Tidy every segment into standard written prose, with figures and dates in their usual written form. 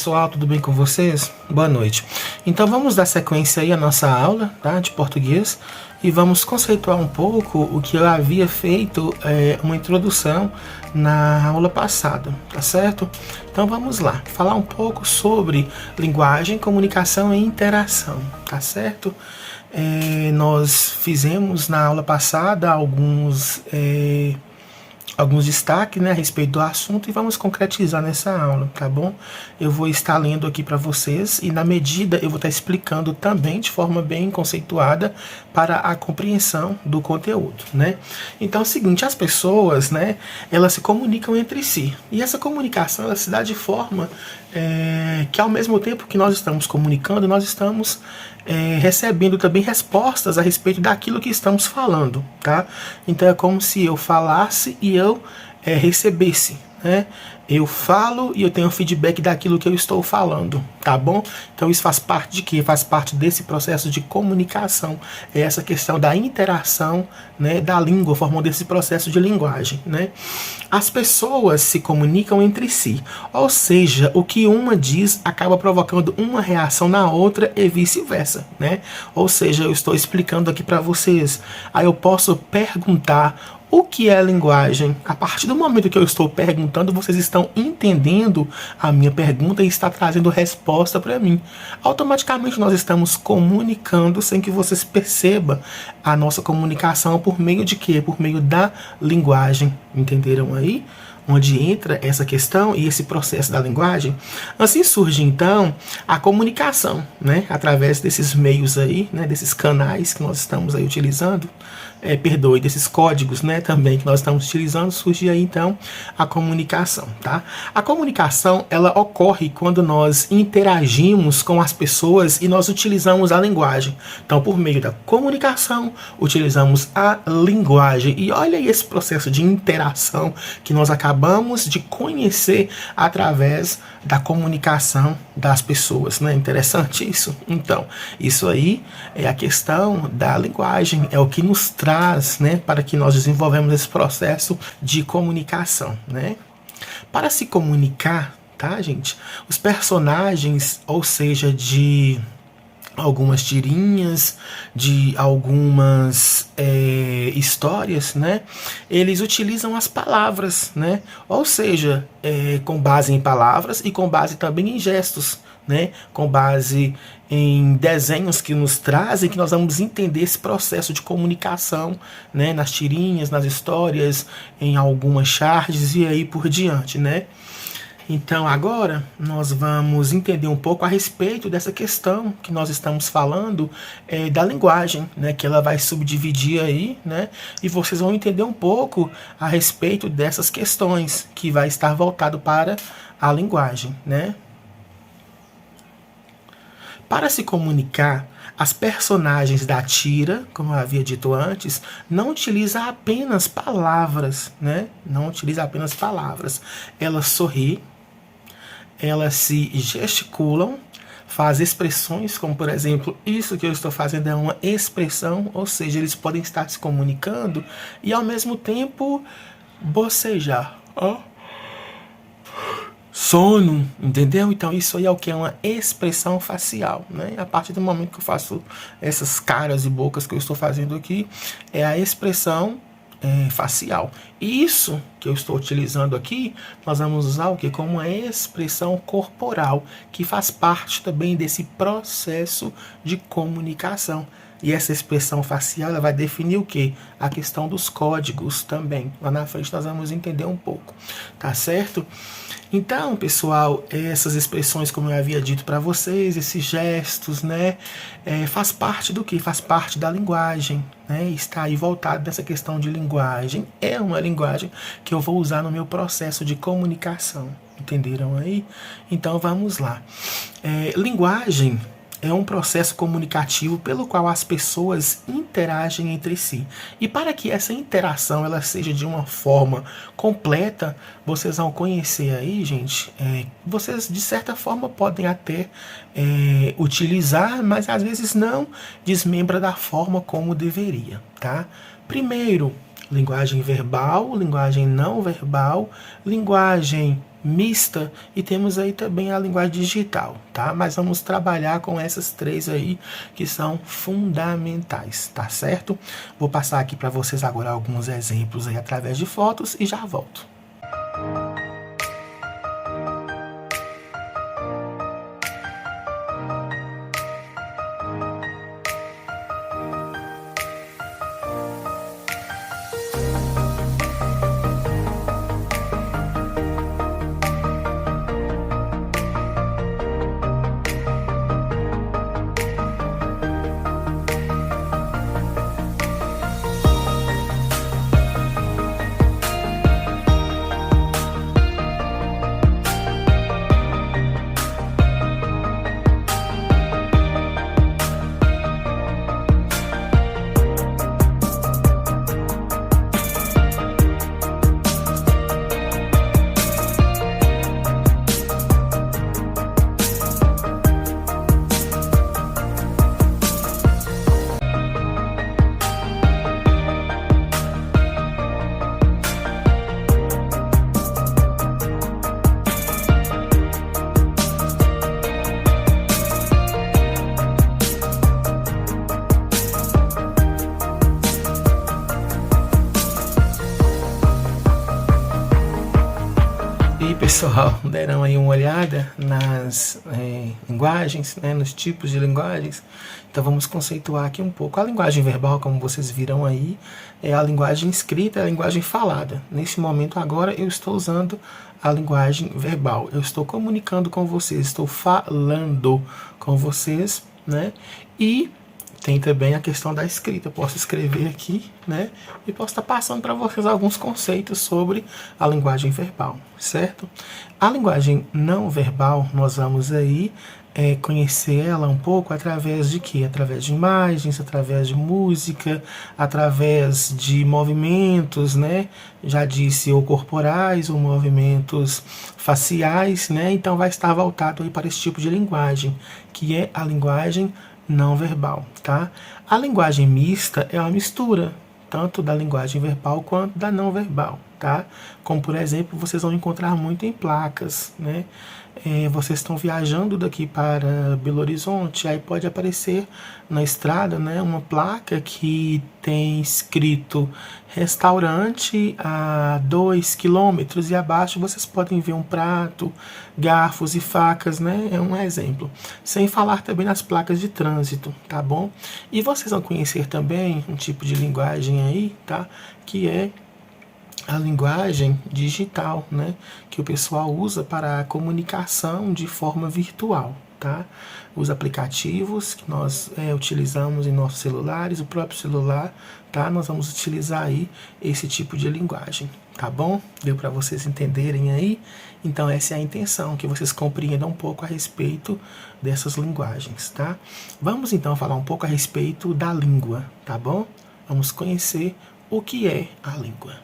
pessoal, tudo bem com vocês? Boa noite. Então vamos dar sequência aí à nossa aula, tá, de português e vamos conceituar um pouco o que eu havia feito, uma introdução na aula passada, tá certo? Então vamos lá, falar um pouco sobre linguagem, comunicação e interação, tá certo? Nós fizemos na aula passada alguns destaques, né, a respeito do assunto e vamos concretizar nessa aula, tá bom? Eu vou estar lendo aqui para vocês e na medida eu vou estar explicando também de forma bem conceituada para a compreensão do conteúdo, né? Então é o seguinte, as pessoas, né, elas se comunicam entre si e essa comunicação ela se dá de forma que ao mesmo tempo que nós estamos comunicando, nós estamos recebendo também respostas a respeito daquilo que estamos falando, tá? Então é como se eu falasse e eu recebesse, né? Eu falo e eu tenho feedback daquilo que eu estou falando, tá bom? Então isso faz parte de quê? Faz parte desse processo de comunicação, é essa questão da interação, né, da língua, formando esse processo de linguagem, né? As pessoas se comunicam entre si, ou seja, o que uma diz acaba provocando uma reação na outra e vice-versa, né? Ou seja, eu estou explicando aqui para vocês, aí eu posso perguntar o que é linguagem? A partir do momento que eu estou perguntando, vocês estão entendendo a minha pergunta e está trazendo resposta para mim. Automaticamente nós estamos comunicando sem que vocês percebam a nossa comunicação por meio de quê? Por meio da linguagem. Entenderam aí? Onde entra essa questão e esse processo da linguagem. Assim surge então a comunicação, né? Através desses meios aí, né? Desses canais que nós estamos aí utilizando, desses códigos, né? Também que nós estamos utilizando, surge aí então a comunicação, tá? A comunicação ela ocorre quando nós interagimos com as pessoas e nós utilizamos a linguagem. Então, por meio da comunicação, utilizamos a linguagem. E olha aí esse processo de interação que nós acabamos de conhecer através da comunicação das pessoas, né? Interessante isso? Então, isso aí é a questão da linguagem, é o que nos traz, né, para que nós desenvolvemos esse processo de comunicação, né? Para se comunicar, tá, gente? Os personagens, ou seja, de algumas tirinhas, de algumas histórias, né? Eles utilizam as palavras, né? Ou seja, com base em palavras e com base também em gestos, né? Com base em desenhos que nos trazem, que nós vamos entender esse processo de comunicação, né? Nas tirinhas, nas histórias, em algumas charges e aí por diante, né? Então agora nós vamos entender um pouco a respeito dessa questão que nós estamos falando da linguagem, né, que ela vai subdividir aí, né, e vocês vão entender um pouco a respeito dessas questões que vai estar voltado para a linguagem, né. Para se comunicar, as personagens da tira, como eu havia dito antes, não utiliza apenas palavras, né, não utiliza apenas palavras, ela sorri, elas se gesticulam, fazem expressões, como por exemplo, isso que eu estou fazendo é uma expressão, ou seja, eles podem estar se comunicando e ao mesmo tempo bocejar, ó, sono, entendeu? Então isso aí é o que? É uma expressão facial, né? A partir do momento que eu faço essas caras e bocas que eu estou fazendo aqui, é a expressão facial. Isso que eu estou utilizando aqui, nós vamos usar o que? Como uma expressão corporal, que faz parte também desse processo de comunicação. E essa expressão facial ela vai definir o que? A questão dos códigos também. Lá na frente nós vamos entender um pouco, tá certo? Então, pessoal, essas expressões, como eu havia dito para vocês, esses gestos, né, faz parte do que? Faz parte da linguagem, né? Está aí voltado nessa questão de linguagem. É uma linguagem que eu vou usar no meu processo de comunicação. Entenderam aí? Então, vamos lá. Linguagem é um processo comunicativo pelo qual as pessoas interagem entre si. E para que essa interação ela seja de uma forma completa, vocês vão conhecer aí, gente, vocês de certa forma podem até utilizar, mas às vezes não desmembra da forma como deveria, tá? Primeiro, linguagem verbal, linguagem não verbal, linguagem mista e temos aí também a linguagem digital, tá? Mas vamos trabalhar com essas três aí que são fundamentais, tá certo? Vou passar aqui para vocês agora alguns exemplos aí através de fotos e já volto. E pessoal, deram aí uma olhada nas linguagens, né, nos tipos de linguagens. Então vamos conceituar aqui um pouco. A linguagem verbal, como vocês viram aí, é a linguagem escrita, é a linguagem falada. Nesse momento agora eu estou usando a linguagem verbal. Eu estou comunicando com vocês, estou falando com vocês, né? E tem também a questão da escrita. Eu posso escrever aqui, né? E posso estar passando para vocês alguns conceitos sobre a linguagem verbal, certo? A linguagem não verbal, nós vamos aí conhecer ela um pouco através de quê? Através de imagens, através de música, através de movimentos, né? Já disse, ou corporais, ou movimentos faciais, né? Então vai estar voltado aí para esse tipo de linguagem, que é a linguagem não verbal, tá? A linguagem mista é uma mistura, tanto da linguagem verbal quanto da não verbal, tá? Como, por exemplo, vocês vão encontrar muito em placas, né? Vocês estão viajando daqui para Belo Horizonte, aí pode aparecer na estrada, né, uma placa que tem escrito restaurante a 2 quilômetros e abaixo vocês podem ver um prato, garfos e facas, né, é um exemplo. Sem falar também nas placas de trânsito, tá bom? E vocês vão conhecer também um tipo de linguagem aí, tá, que é a linguagem digital, né, que o pessoal usa para a comunicação de forma virtual, tá? Os aplicativos que nós utilizamos em nossos celulares, o próprio celular, tá? Nós vamos utilizar aí esse tipo de linguagem, tá bom? Deu para vocês entenderem aí? Então essa é a intenção, que vocês compreendam um pouco a respeito dessas linguagens, tá? Vamos então falar um pouco a respeito da língua, tá bom? Vamos conhecer o que é a língua.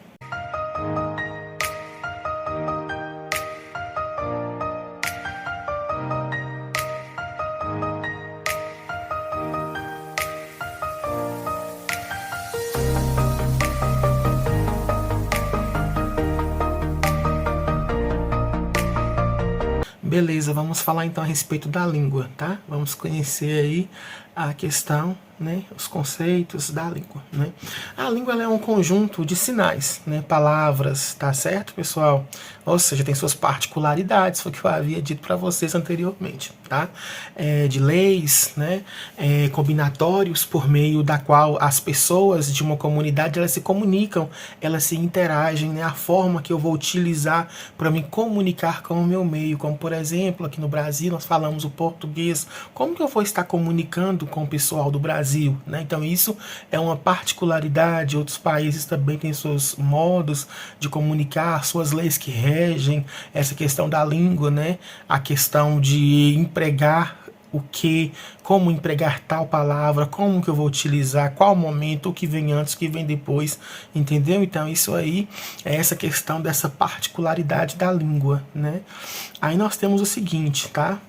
Beleza, vamos falar então a respeito da língua, tá? Vamos conhecer aí a questão, né, os conceitos da língua, né? A língua ela é um conjunto de sinais, né, palavras, tá certo, pessoal? Ou seja, tem suas particularidades, foi o que eu havia dito para vocês anteriormente, tá? De leis, né, combinatórios por meio da qual as pessoas de uma comunidade elas se comunicam, elas se interagem, né? A forma que eu vou utilizar para me comunicar com o meu meio, como por exemplo, aqui no Brasil nós falamos o português, como que eu vou estar comunicando com o pessoal do Brasil, né? Então isso é uma particularidade, outros países também têm seus modos de comunicar, suas leis que regem essa questão da língua, né? A questão de empregar o que, como empregar tal palavra, como que eu vou utilizar, qual momento, o que vem antes, o que vem depois, entendeu? Então isso aí é essa questão dessa particularidade da língua, né? Aí nós temos o seguinte, tá?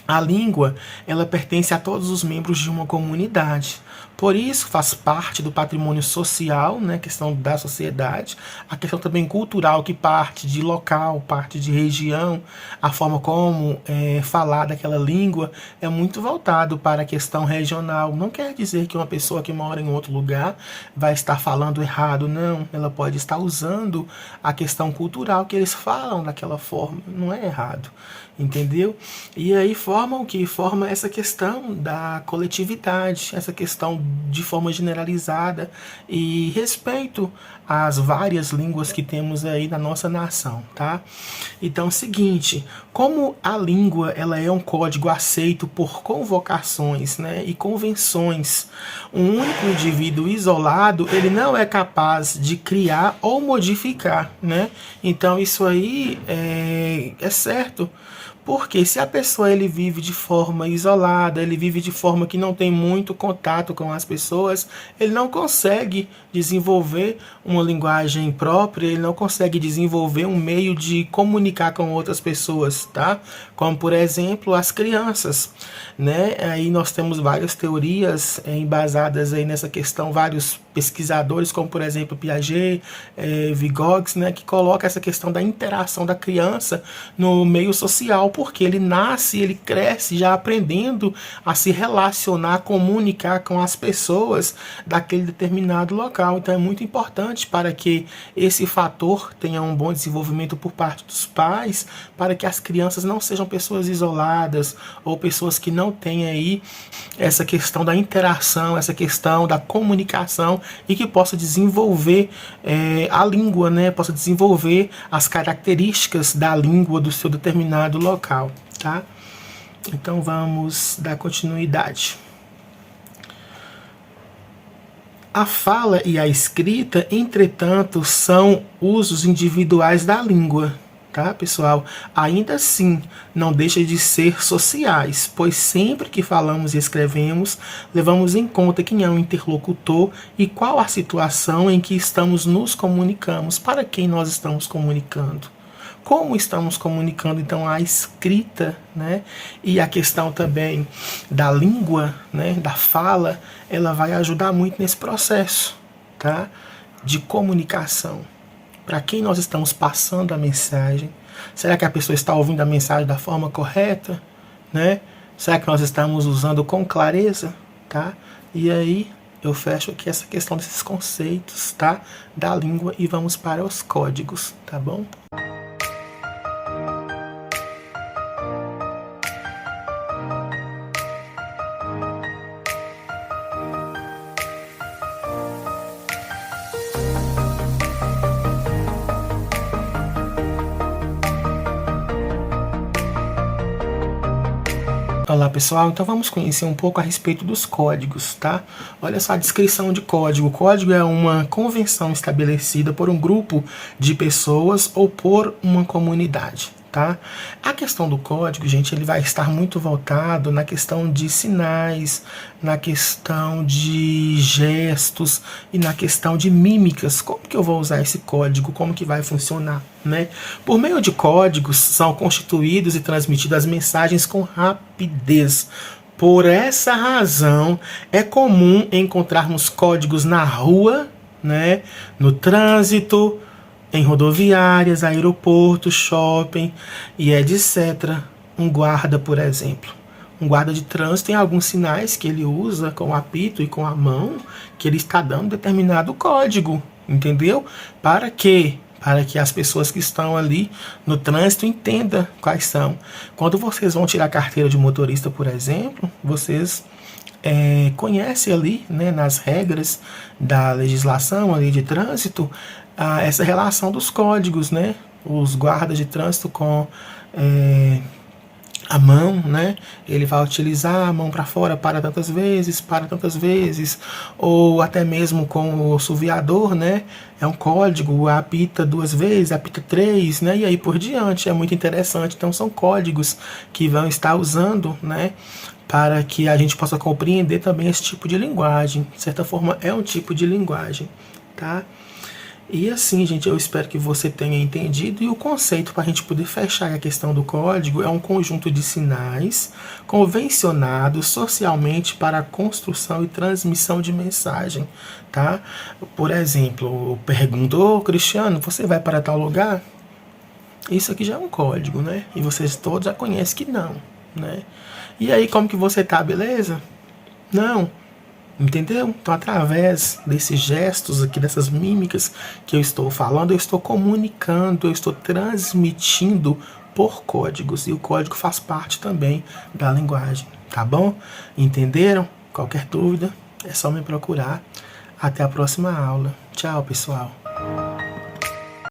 A língua, ela pertence a todos os membros de uma comunidade. Por isso faz parte do patrimônio social, né, a questão da sociedade, a questão também cultural, que parte de local, parte de região, a forma como falar daquela língua é muito voltado para a questão regional. Não quer dizer que uma pessoa que mora em outro lugar vai estar falando errado, não. Ela pode estar usando a questão cultural que eles falam daquela forma, não é errado, entendeu? E aí forma o que? Forma essa questão da coletividade, essa questão de forma generalizada e respeito às várias línguas que temos aí na nossa nação, tá? Então, é o seguinte, como a língua ela é um código aceito por convocações, né, e convenções, um único indivíduo isolado ele não é capaz de criar ou modificar, né? Então isso aí é certo. Porque se a pessoa ele vive de forma isolada, ele vive de forma que não tem muito contato com as pessoas, ele não consegue desenvolver uma linguagem própria, ele não consegue desenvolver um meio de comunicar com outras pessoas, tá? Como por exemplo as crianças, né? Aí nós temos várias teorias embasadas aí nessa questão, vários pesquisadores, como por exemplo Piaget, Vygotsky, né, que coloca essa questão da interação da criança no meio social, porque ele nasce, ele cresce já aprendendo a se relacionar, comunicar com as pessoas daquele determinado local. Então é muito importante para que esse fator tenha um bom desenvolvimento por parte dos pais, para que as crianças não sejam pessoas isoladas ou pessoas que não têm aí essa questão da interação, essa questão da comunicação e que possa desenvolver a língua, né? Possa desenvolver as características da língua do seu determinado local, tá? Então vamos dar continuidade. A fala e a escrita, entretanto, são usos individuais da língua, tá, pessoal? Ainda assim, não deixa de ser sociais, pois sempre que falamos e escrevemos, levamos em conta quem é o interlocutor e qual a situação em que estamos nos comunicamos, para quem nós estamos comunicando. Como estamos comunicando, então, a escrita, né, e a questão também da língua, né, da fala, ela vai ajudar muito nesse processo, tá, de comunicação. Para quem nós estamos passando a mensagem? Será que a pessoa está ouvindo a mensagem da forma correta, né? Será que nós estamos usando com clareza, tá? E aí eu fecho aqui essa questão desses conceitos, tá, da língua e vamos para os códigos, tá bom? Olá pessoal, então vamos conhecer um pouco a respeito dos códigos, tá? Olha só a descrição de código. O código é uma convenção estabelecida por um grupo de pessoas ou por uma comunidade, tá? A questão do código, gente, ele vai estar muito voltado na questão de sinais, na questão de gestos e na questão de mímicas. Como que eu vou usar esse código? Como que vai funcionar, né? Por meio de códigos são constituídos e transmitidas as mensagens com rapidez. Por essa razão, é comum encontrarmos códigos na rua, né, no trânsito, em rodoviárias, aeroportos, shopping e etc. Um guarda, por exemplo. Um guarda de trânsito tem alguns sinais que ele usa com o apito e com a mão, que ele está dando determinado código, entendeu? Para quê? Para que as pessoas que estão ali no trânsito entendam quais são. Quando vocês vão tirar a carteira de motorista, por exemplo, vocês conhecem ali, né, nas regras da legislação ali de trânsito, essa relação dos códigos, né? Os guardas de trânsito com a mão, né? Ele vai utilizar a mão para fora para tantas vezes, ou até mesmo com o suviador, né? É um código, apita 2 vezes, apita 3, né? E aí por diante, é muito interessante. Então são códigos que vão estar usando, né, para que a gente possa compreender também esse tipo de linguagem. De certa forma é um tipo de linguagem, tá? E assim, gente, eu espero que você tenha entendido. E o conceito, para a gente poder fechar a questão do código, é um conjunto de sinais convencionados socialmente para a construção e transmissão de mensagem, tá? Por exemplo, perguntou, Cristiano, você vai para tal lugar? Isso aqui já é um código, né? E vocês todos já conhecem que não, né? E aí, como que você tá, beleza? Não. Entendeu? Então, através desses gestos aqui, dessas mímicas que eu estou falando, eu estou comunicando, eu estou transmitindo por códigos. E o código faz parte também da linguagem, tá bom? Entenderam? Qualquer dúvida, é só me procurar. Até a próxima aula. Tchau, pessoal.